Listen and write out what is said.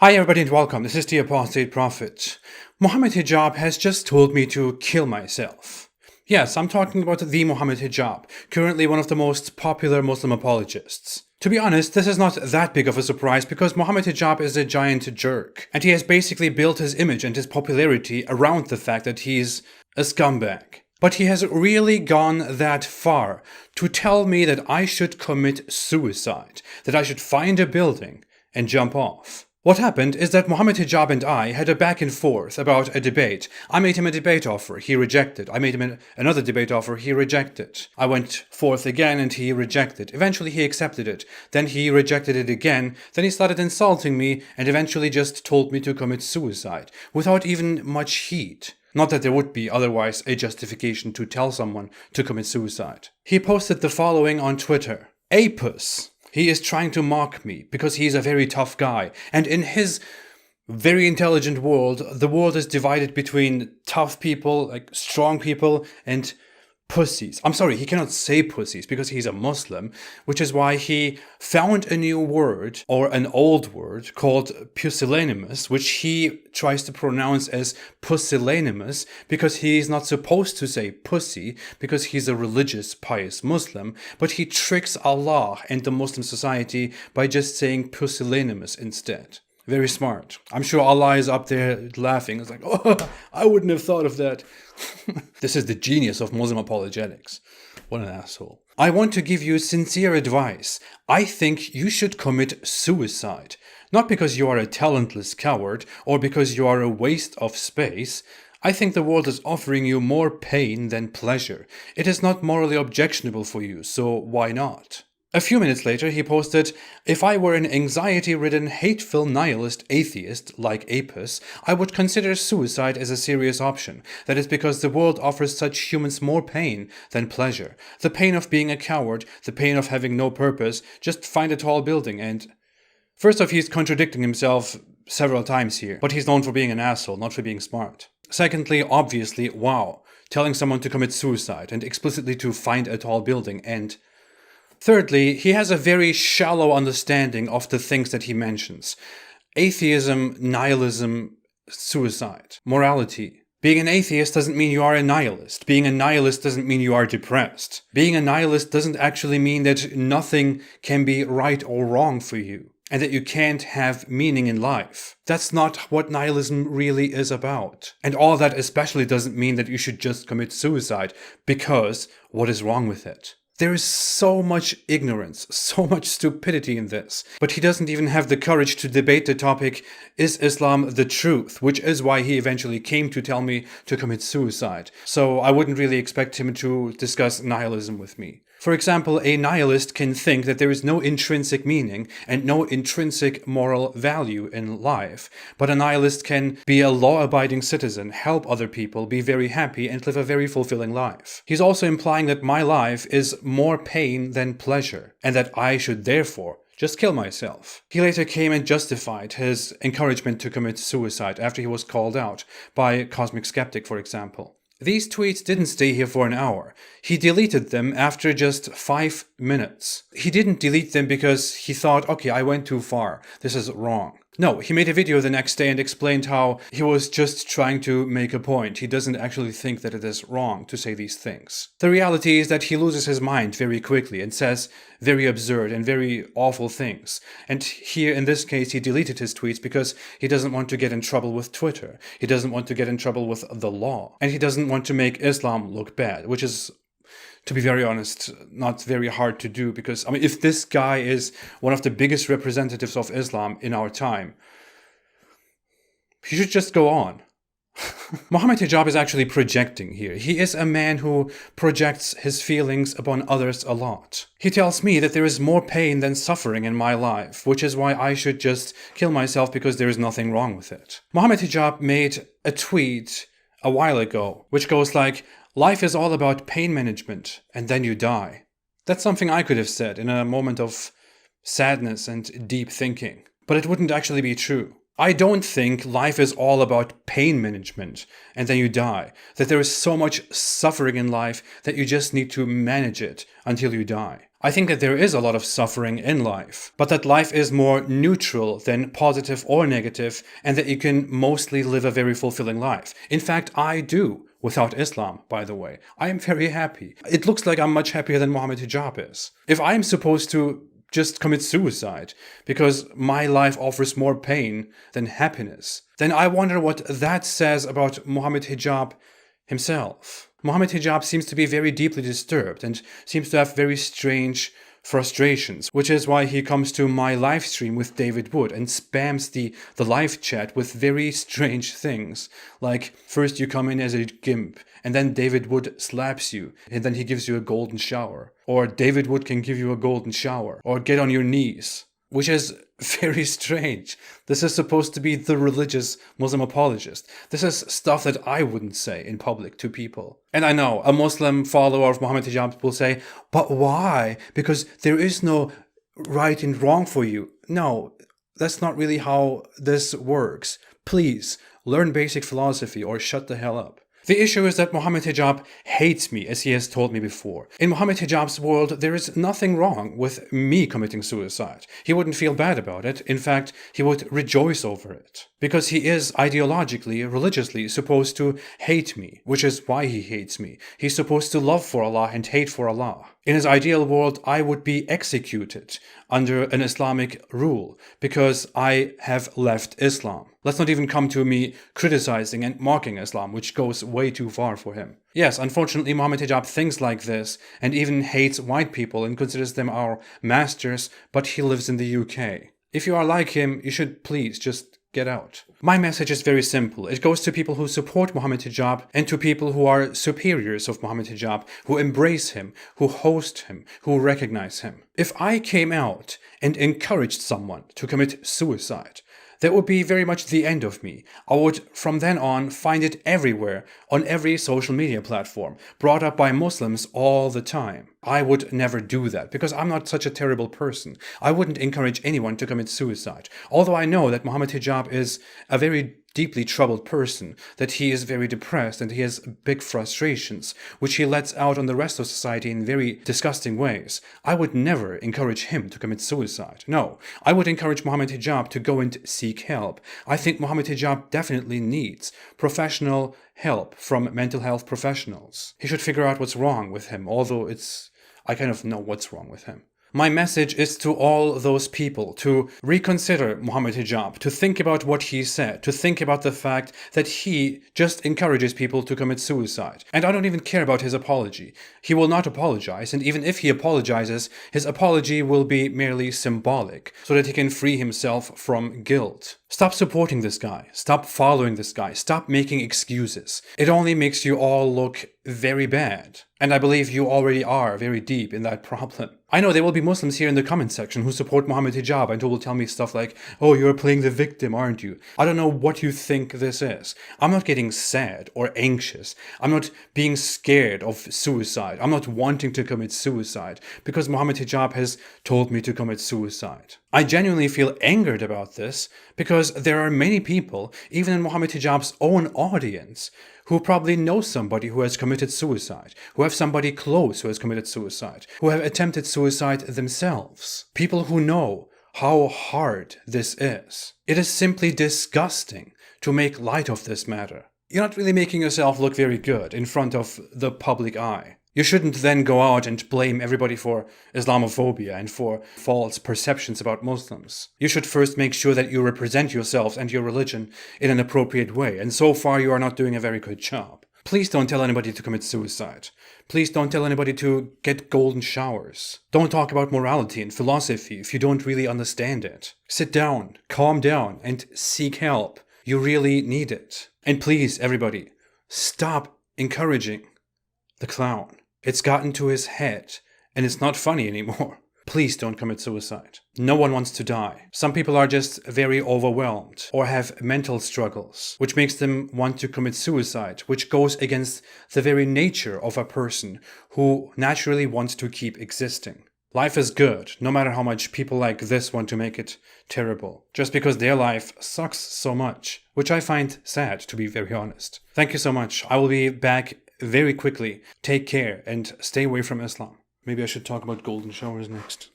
Hi everybody and welcome, this is the Apostate Prophet. Mohammed Hijab has just told me to kill myself. Yes, I'm talking about the Mohammed Hijab, currently one of the most popular Muslim apologists. To be honest, this is not that big of a surprise because Mohammed Hijab is a giant jerk, and he has basically built his image and his popularity around the fact that he's a scumbag. But he has really gone that far to tell me that I should commit suicide, that I should find a building and jump off. What happened is that Mohammed Hijab and I had a back and forth about a debate. I made him a debate offer, he rejected. I made him another debate offer, he rejected. I went forth again and he rejected. Eventually he accepted it. Then he rejected it again. Then he started insulting me and eventually just told me to commit suicide without even much heat. Not that there would be otherwise a justification to tell someone to commit suicide. He posted the following on Twitter. Apus. He is trying to mock me because he's a very tough guy. And in his very intelligent world, the world is divided between tough people, like strong people, and pussies. I'm sorry, he cannot say pussies because he's a Muslim, which is why he found a new word, or an old word, called pusillanimous, which he tries to pronounce as pusillanimous because he's not supposed to say pussy because he's a religious, pious Muslim, but he tricks Allah and the Muslim society by just saying pusillanimous instead. Very smart. I'm sure Allah is up there laughing. It's like, oh, I wouldn't have thought of that. This is the genius of Muslim apologetics. What an asshole. I want to give you sincere advice. I think you should commit suicide. Not because you are a talentless coward or because you are a waste of space. I think the world is offering you more pain than pleasure. It is not morally objectionable for you, so why not? A few minutes later, he posted, if I were an anxiety-ridden, hateful nihilist atheist like Apis, I would consider suicide as a serious option. That is because the world offers such humans more pain than pleasure. The pain of being a coward, the pain of having no purpose, just find a tall building and... First off, he's contradicting himself several times here, but he's known for being an asshole, not for being smart. Secondly, obviously, wow, telling someone to commit suicide and explicitly to find a tall building and... Thirdly, he has a very shallow understanding of the things that he mentions. Atheism, nihilism, suicide, morality. Being an atheist doesn't mean you are a nihilist. Being a nihilist doesn't mean you are depressed. Being a nihilist doesn't actually mean that nothing can be right or wrong for you, and that you can't have meaning in life. That's not what nihilism really is about. And all that especially doesn't mean that you should just commit suicide, because what is wrong with it? There is so much ignorance, so much stupidity in this. But he doesn't even have the courage to debate the topic, is Islam the truth? Which is why he eventually came to tell me to commit suicide. So I wouldn't really expect him to discuss nihilism with me. For example, a nihilist can think that there is no intrinsic meaning and no intrinsic moral value in life. But a nihilist can be a law-abiding citizen, help other people, be very happy, and live a very fulfilling life. He's also implying that my life is more pain than pleasure, and that I should therefore just kill myself. He later came and justified his encouragement to commit suicide after he was called out by Cosmic Skeptic, for example. These tweets didn't stay here for an hour. He deleted them after just 5 minutes. He didn't delete them because he thought, okay, I went too far. This is wrong. No, he made a video the next day and explained how he was just trying to make a point. He doesn't actually think that it is wrong to say these things. The reality is that he loses his mind very quickly and says very absurd and very awful things. And here in this case, he deleted his tweets because he doesn't want to get in trouble with Twitter. He doesn't want to get in trouble with the law. And he doesn't want to make Islam look bad, which is, to be very honest, not very hard to do because, I mean, if this guy is one of the biggest representatives of Islam in our time, he should just go on. Mohammed Hijab is actually projecting here. He is a man who projects his feelings upon others a lot. He tells me that there is more pain than suffering in my life, which is why I should just kill myself because there is nothing wrong with it. Mohammed Hijab made a tweet a while ago, which goes like, life is all about pain management, and then you die. That's something I could have said in a moment of sadness and deep thinking. But it wouldn't actually be true. I don't think life is all about pain management, and then you die. That there is so much suffering in life that you just need to manage it until you die. I think that there is a lot of suffering in life, but that life is more neutral than positive or negative, and that you can mostly live a very fulfilling life. In fact, I do. Without Islam, by the way. I am very happy. It looks like I'm much happier than Mohammed Hijab is. If I'm supposed to just commit suicide because my life offers more pain than happiness, then I wonder what that says about Mohammed Hijab himself. Mohammed Hijab seems to be very deeply disturbed and seems to have very strange frustrations, which is why he comes to my live stream with David Wood and spams the live chat with very strange things. Like, first you come in as a gimp, and then David Wood slaps you, and then he gives you a golden shower. Or David Wood can give you a golden shower. Or get on your knees. Which is very strange. This is supposed to be the religious Muslim apologist. This is stuff that I wouldn't say in public to people. And I know a Muslim follower of Mohammed Hijab will say, but why? Because there is no right and wrong for you. No, that's not really how this works. Please, learn basic philosophy or shut the hell up. The issue is that Mohammed Hijab hates me, as he has told me before. In Mohammed Hijab's world, there is nothing wrong with me committing suicide. He wouldn't feel bad about it. In fact, he would rejoice over it. Because he is ideologically, religiously supposed to hate me, which is why he hates me. He's supposed to love for Allah and hate for Allah. In his ideal world, I would be executed under an Islamic rule because I have left Islam. Let's not even come to me criticizing and mocking Islam, which goes way too far for him. Yes, unfortunately, Mohammed Hijab thinks like this and even hates white people and considers them our masters, but he lives in the UK. If you are like him, you should please just get out. My message is very simple. It goes to people who support Mohammed Hijab and to people who are superiors of Mohammed Hijab, who embrace him, who host him, who recognize him. If I came out and encouraged someone to commit suicide, that would be very much the end of me. I would, from then on, find it everywhere, on every social media platform, brought up by Muslims all the time. I would never do that, because I'm not such a terrible person. I wouldn't encourage anyone to commit suicide. Although I know that Mohammed Hijab is a very deeply troubled person, that he is very depressed and he has big frustrations, which he lets out on the rest of society in very disgusting ways. I would never encourage him to commit suicide. No, I would encourage Mohammed Hijab to go and seek help. I think Mohammed Hijab definitely needs professional help from mental health professionals. He should figure out what's wrong with him, although I kind of know what's wrong with him. My message is to all those people to reconsider Mohammed Hijab, to think about what he said, to think about the fact that he just encourages people to commit suicide. And I don't even care about his apology. He will not apologize, and even if he apologizes, his apology will be merely symbolic, so that he can free himself from guilt. Stop supporting this guy. Stop following this guy. Stop making excuses. It only makes you all look very bad. And I believe you already are very deep in that problem. I know there will be Muslims here in the comment section who support Mohammed Hijab and who will tell me stuff like, oh, you're playing the victim, aren't you? I don't know what you think this is. I'm not getting sad or anxious. I'm not being scared of suicide. I'm not wanting to commit suicide because Mohammed Hijab has told me to commit suicide. I genuinely feel angered about this because there are many people, even in Mohammed Hijab's own audience, who probably know somebody who has committed suicide, who have somebody close who has committed suicide, who have attempted suicide themselves. People who know how hard this is. It is simply disgusting to make light of this matter. You're not really making yourself look very good in front of the public eye. You shouldn't then go out and blame everybody for Islamophobia and for false perceptions about Muslims. You should first make sure that you represent yourself and your religion in an appropriate way, and so far you are not doing a very good job. Please don't tell anybody to commit suicide. Please don't tell anybody to get golden showers. Don't talk about morality and philosophy if you don't really understand it. Sit down, calm down, and seek help. You really need it. And please, everybody, stop encouraging the clown. It's gotten to his head, and it's not funny anymore. Please don't commit suicide. No one wants to die. Some people are just very overwhelmed or have mental struggles, which makes them want to commit suicide, which goes against the very nature of a person who naturally wants to keep existing. Life is good, no matter how much people like this want to make it terrible, just because their life sucks so much, which I find sad, to be very honest. Thank you so much. I will be back very quickly. Take care and stay away from Islam. Maybe I should talk about golden showers next.